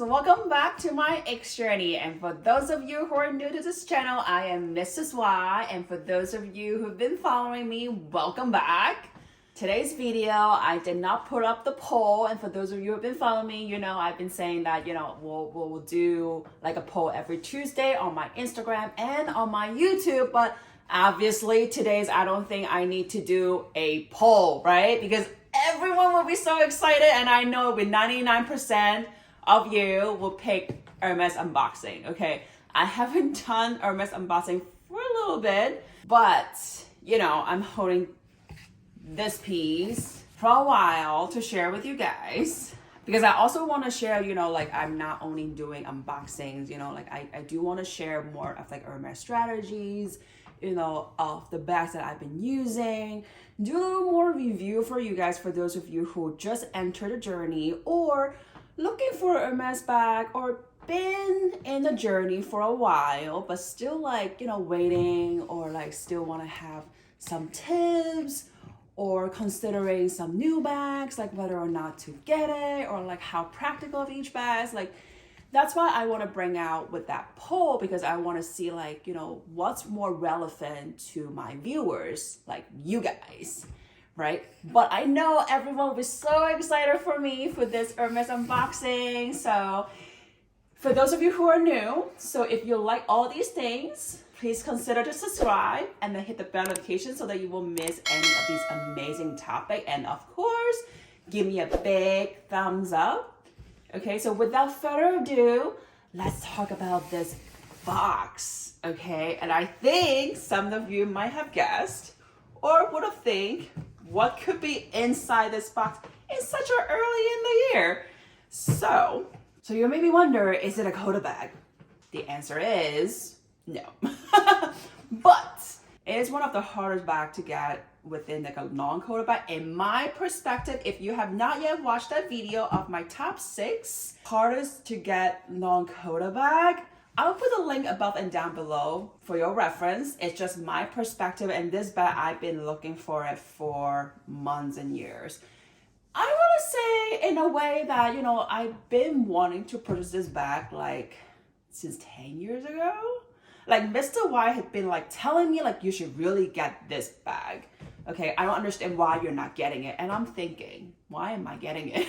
welcome back to my X journey, and for those of you who are new to this channel, I am Mrs. Y, and for those of you who've been following me, welcome back. Today's video, I did not put up the poll, and for those of you who've been following me, you know I've been saying that we'll do like a poll every Tuesday on my Instagram and on my YouTube, but obviously today's I don't think I need to do a poll, right? Because everyone will be so excited, and I know with 99% of you will pick Hermes unboxing, okay? I haven't done Hermes unboxing for a little bit, but I'm holding this piece for a while to share with you guys, because I also want to share, like I'm not only doing unboxings, like I do want to share more of like Hermes strategies, of the bags that I've been using, do a little more review for you guys, for those of you who just entered the journey or looking for a Hermes bag or been in the journey for a while but still like waiting, or like still want to have some tips or considering some new bags, like whether or not to get it, or like how practical of each bag is. Like that's why I want to bring out with that poll, because I want to see like what's more relevant to my viewers, like you guys, right? But I know everyone will be so excited for me for this Hermes unboxing. So for those of you who are new, so if you like all these things, please consider to subscribe and then hit the bell notification so that you won't miss any of these amazing topics. And of course, give me a big thumbs up. Okay, so without further ado, let's talk about this box, okay? And I think some of you might have guessed or would have think what could be inside this box in such an early in the year. So you maybe wonder, is it a Quota bag? The answer is no. But it is one of the hardest bags to get within like a non-Quota bag. In my perspective, if you have not yet watched that video of my top 6 hardest to get non-Quota bag, I'll put a link above and down below for your reference. It's just my perspective, and this bag, I've been looking for it for months and years. I want to say in a way that, I've been wanting to purchase this bag like since 10 years ago. Like Mr. Y had been like telling me like you should really get this bag. Okay, I don't understand why you're not getting it. And I'm thinking, why am I getting it?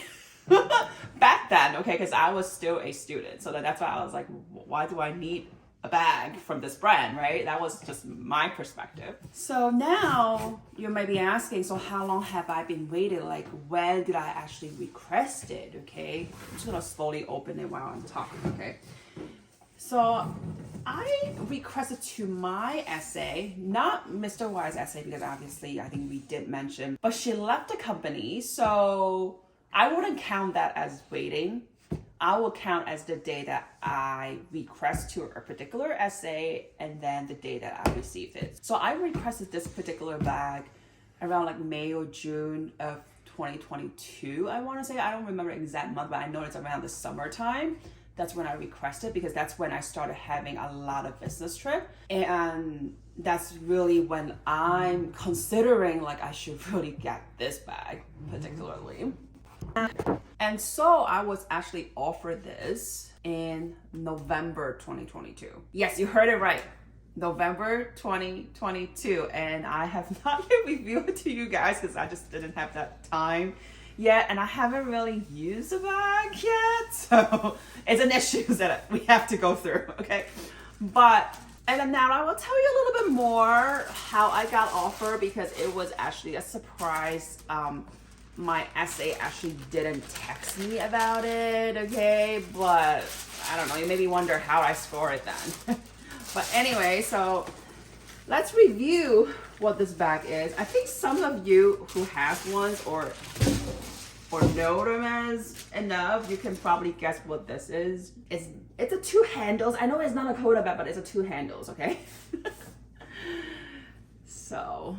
Back then, okay, because I was still a student. So that's why I was like, why do I need a bag from this brand, right? That was just my perspective. So now you may be asking, so how long have I been waiting? Like when did I actually request it, okay? I'm just gonna slowly open it while I'm talking, okay? So I requested to my essay, not Mr. Y's essay, because obviously I think we did mention, but she left the company, so I wouldn't count that as waiting. I will count as the day that I request to a particular essay and then the day that I received it. So I requested this particular bag around like May or June of 2022, I want to say. I don't remember the exact month, but I know it's around the summertime. That's when I requested, because that's when I started having a lot of business trips. And that's really when I'm considering like I should really get this bag particularly. And so I was actually offered this in November 2022. Yes, you heard it right. November 2022. And I have not yet reviewed it to you guys because I just didn't have that time yet, and I haven't really used the bag yet, so it's an issue that we have to go through, okay? And then now I will tell you a little bit more how I got offered, because it was actually a surprise. My essay actually didn't text me about it, okay? But I don't know, you maybe wonder how I score it then. But anyway, so let's review what this bag is. I think some of you who have ones or know them as enough, you can probably guess what this is. It's a 2 handles. I know it's not a Quota bag, but it's a 2 handles, okay? So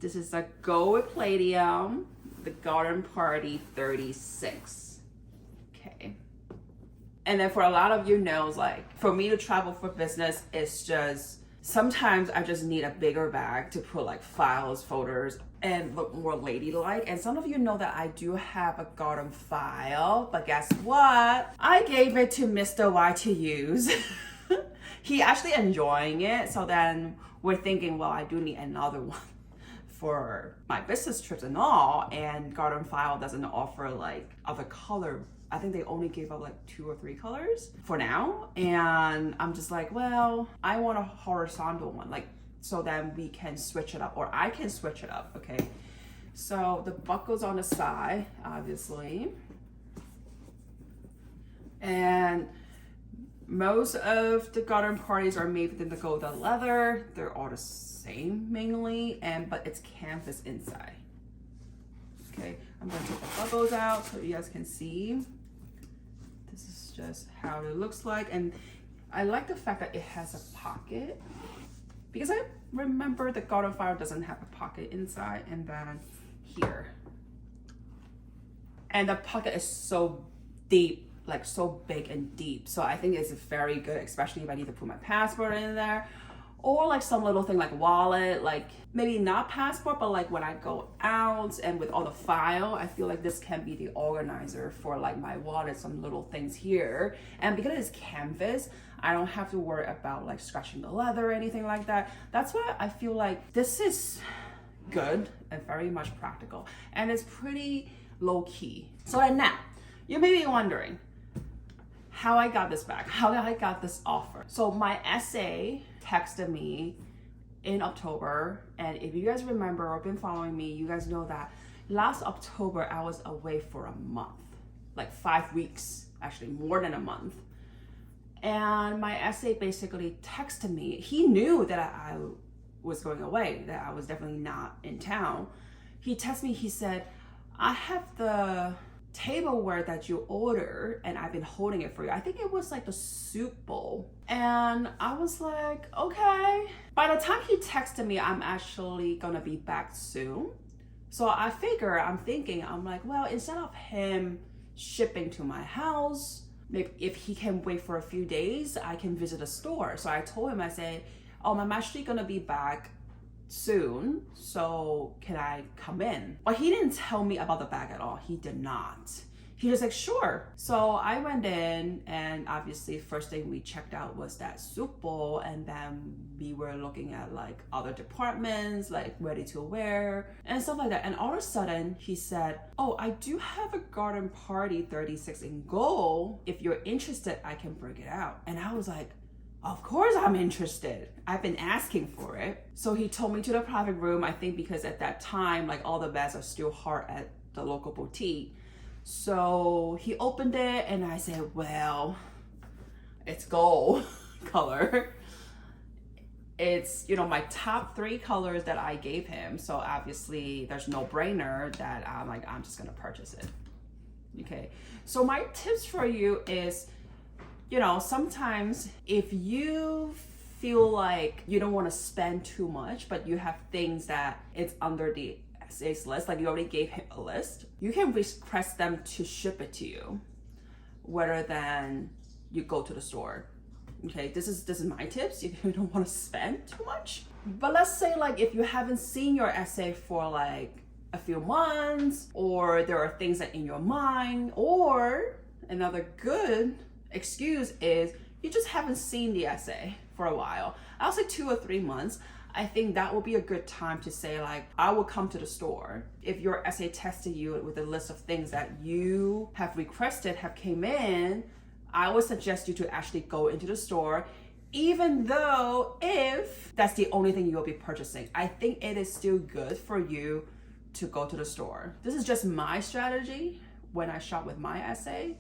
this is a Go with Palladium, the Garden Party 36. Okay. And then for a lot of you knows, like for me to travel for business, it's just sometimes I just need a bigger bag to put like files, folders, and look more ladylike. And some of you know that I do have a garden file, but guess what? I gave it to Mr. Y to use. He actually enjoying it, so then we're thinking, well, I do need another one for my business trips and all, and garden file doesn't offer like other color. I think they only gave up like 2 or 3 colors for now, and I'm just like, well, I want a horizontal one, like, so then we can switch it up, or I can switch it up. Okay, so the buckles on the side, obviously, and most of the garden parties are made within the golden leather. They're all the same mainly, but it's canvas inside. Okay, I'm gonna take the buckles out so you guys can see. This is just how it looks like, and I like the fact that it has a pocket, because I remember the garden file doesn't have a pocket inside, and then here, and the pocket is so deep, like so big and deep, so I think it's very good, especially if I need to put my passport in there, or like some little thing like wallet, like maybe not passport, but like when I go out and with all the file, I feel like this can be the organizer for like my wallet, some little things here. And because it's canvas, I don't have to worry about like scratching the leather or anything like that. That's why I feel like this is good and very much practical, and it's pretty low key. So then now, you may be wondering how I got this bag, how I got this offer. So my SA texted me in October, and if you guys remember or been following me, you guys know that last October I was away for a month, like 5 weeks, actually more than a month. And my SA basically texted me. He knew that I was going away, that I was definitely not in town. He texted me, he said, I have the tableware that you ordered and I've been holding it for you. I think it was like the soup bowl. And I was like, okay. By the time he texted me, I'm actually gonna be back soon. So I figure, I'm like, well, instead of him shipping to my house, maybe if he can wait for a few days, I can visit a store. So I told him, I said, oh, I'm actually gonna be back soon, so can I come in? But he didn't tell me about the bag at all. He did not. He was like, sure. So I went in, and obviously first thing we checked out was that soup bowl, and then we were looking at like other departments, like ready to wear and stuff like that. And all of a sudden he said, oh, I do have a garden party 36 in gold. If you're interested, I can bring it out. And I was like, of course I'm interested. I've been asking for it. So he told me to the private room, I think because at that time, like all the bags are still hard at the local boutique. So he opened it, and I said, well, it's gold color. It's, you know, my top 3 colors that I gave him. So obviously there's no brainer that I'm like, I'm just gonna purchase it. Okay, so my tips for you is, you know, sometimes if you feel like you don't want to spend too much, but you have things that it's under the SA's list, like you already gave him a list, you can request them to ship it to you, rather than you go to the store. Okay, this is my tips if you don't want to spend too much. But let's say like if you haven't seen your SA for like a few months, or there are things that in your mind, or another good excuse is you just haven't seen the SA for a while. I'll say 2 or 3 months. I think that will be a good time to say like, I will come to the store. If your SA tested you with a list of things that you have requested have came in, I would suggest you to actually go into the store, even though if that's the only thing you'll be purchasing. I think it is still good for you to go to the store. This is just my strategy when I shop with my SA.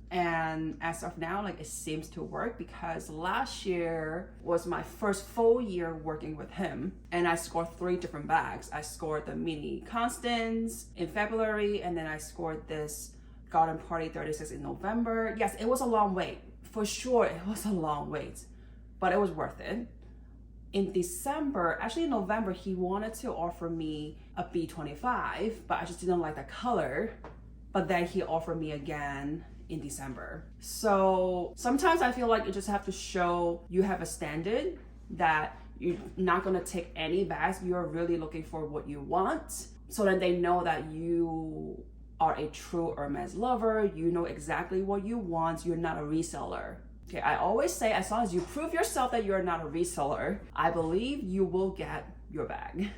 And as of now, like it seems to work, because last year was my first full year working with him, and I scored 3 different bags. I scored the mini Constance in February, and then I scored this Garden Party 36 in November. Yes, it was a long wait. For sure, it was a long wait, but it was worth it. In December, actually in November, he wanted to offer me a B25, but I just didn't like the color. But then he offered me again in December. So sometimes I feel like you just have to show you have a standard, that You're not gonna take any bags. You're really looking for what you want, so that they know that you are a true Hermes lover. You know exactly what you want. You're not a reseller. Okay, I always say, as long as you prove yourself that you're not a reseller, I believe you will get your bag.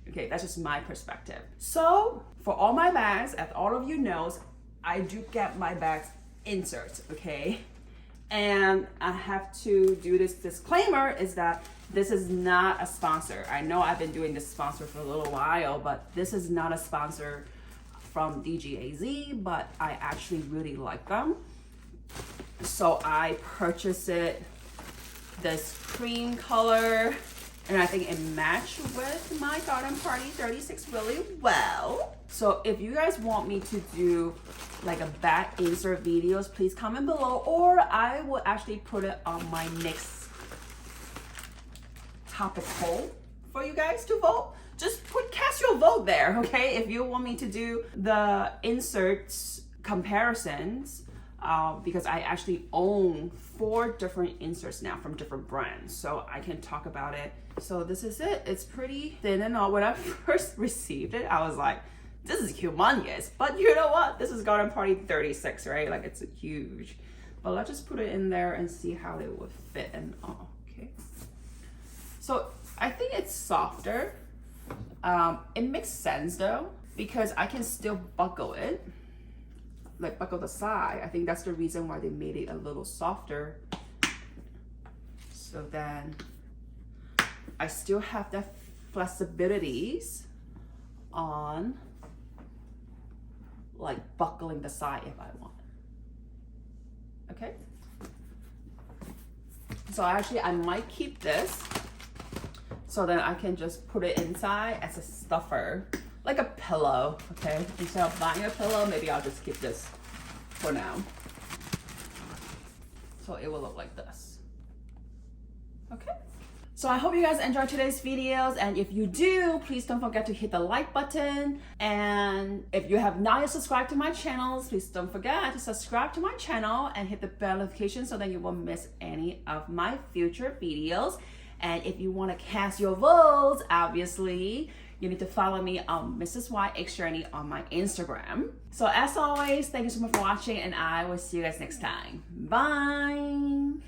Okay, that's just my perspective. So for all my bags, as all of you knows, I do get my bags inserts, okay? And I have to do this disclaimer is that this is not a sponsor. I know I've been doing this sponsor for a little while, but this is not a sponsor from DGAZ, but I actually really like them. So I purchased it, this cream color, and I think it matched with my Garden Party 36 really well. So if you guys want me to do like a bag insert videos, please comment below, or I will actually put it on my next topic poll for you guys to vote. Just cast your vote there, okay? If you want me to do the inserts comparisons, because I actually own 4 different inserts now from different brands, so I can talk about it. So this is it. It's pretty thin and all. When I first received it, I was like, this is humongous. But you know what? This is Garden Party 36, right? Like, it's huge. But let's just put it in there and see how it would fit and all. Okay. So I think it's softer. It makes sense though, because I can still buckle it. Like buckle the side. I think that's the reason why they made it a little softer. So then I still have the flexibilities on like buckling the side if I want. Okay. So actually I might keep this so then I can just put it inside as a stuffer. Like a pillow, okay? Instead of buying a pillow, maybe I'll just keep this for now. So it will look like this. Okay? So I hope you guys enjoyed today's videos, and if you do, please don't forget to hit the like button. And if you have not yet subscribed to my channels, please don't forget to subscribe to my channel and hit the bell notification so that you won't miss any of my future videos. And if you want to cast your votes, obviously, you need to follow me on Mrs. Y X Journey on my Instagram. So as always, thank you so much for watching, and I will see you guys next time. Bye.